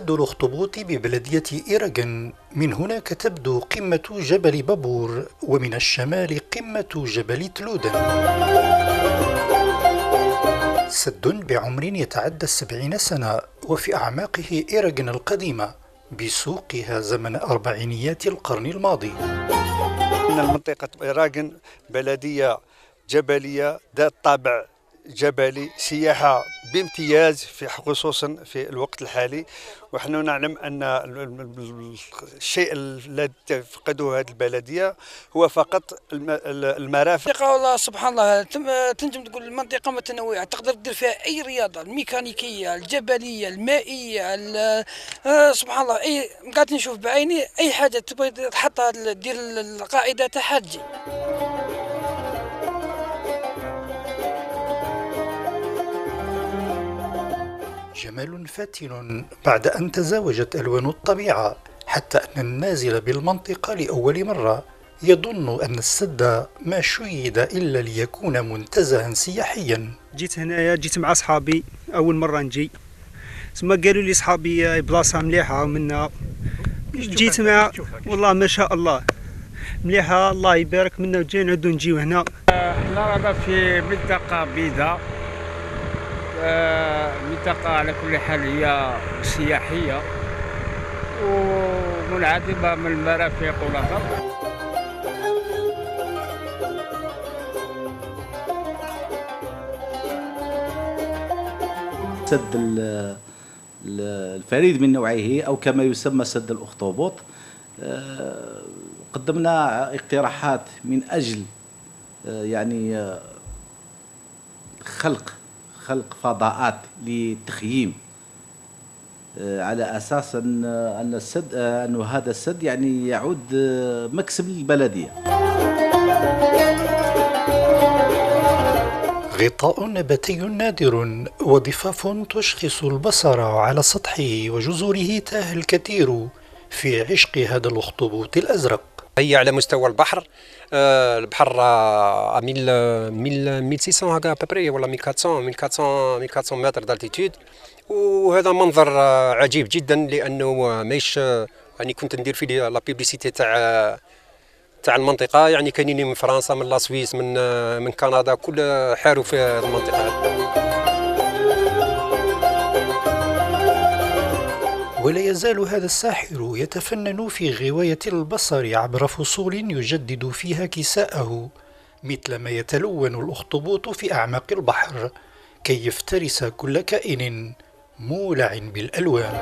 سد الأخطبوط ببلدية إيراغن، من هناك تبدو قمة جبل بابور، ومن الشمال قمة جبل تلودن. سد بعمر يتعدى 70 سنة، وفي أعماقه إيراغن القديمة بسوقها زمن أربعينيات القرن الماضي. إن المنطقة إيراغن بلدية جبلية ذات طابع جبلي، سياحة بامتياز خصوصا في الوقت الحالي. ونحن نعلم أن الشيء الذي تفقده هذه البلدية هو فقط المرافق. والله سبحان الله، تنجم تقول المنطقة متنوعة، تقدر تدير فيها أي رياضة، الميكانيكية، الجبلية، المائية، سبحان الله. أي قاعد نشوف بعيني أي حاجة تبغي تحطها دير القاعدة تاعها تجي. جمال فاتن بعد أن تزاوجت ألوان الطبيعة، حتى أن النازل بالمنطقة لأول مرة يظن أن السد ما شيد إلا ليكون منتزها سياحيا. جيت هنايا، جيت مع صحابي أول مرة نجي، ثم قالوا لي صحابي بلاصة مليحة منا، جيت مع والله ما شاء الله مليحة، الله يبارك منا، وجاي نعودو نجيو هنا. احنا رانا في منطقة بيضاء، منطقة على كل حال هي سياحية ومنعدمة من المرافق والآخر. سد الفريد من نوعه أو كما يسمى سد الأخطبوط، قدمنا اقتراحات من أجل يعني خلق فضاءات للتخييم، على أساس أن السد أنه هذا السد يعني يعود مكسب للبلدية. غطاء نباتي نادر وضفاف تشخص البصر على سطحه وجذوره تاه الكثير في عشق هذا الأخطبوط الأزرق. هي على مستوى البحر، البحر 1600 هكا ابري ولا 1400 متر دالتيتود، وهذا منظر عجيب جدا، لانه ماهيش يعني كنت ندير فيه لا بيبليسيتي تاع المنطقه، يعني كاينين من فرنسا، من لا سويس، من كندا، كل حاروا في المنطقه. ولا يزال هذا الساحر يتفنن في غواية البصر عبر فصول يجدد فيها كساءه، مثل ما يتلون الأخطبوط في أعماق البحر كي يفترس كل كائن مولع بالألوان.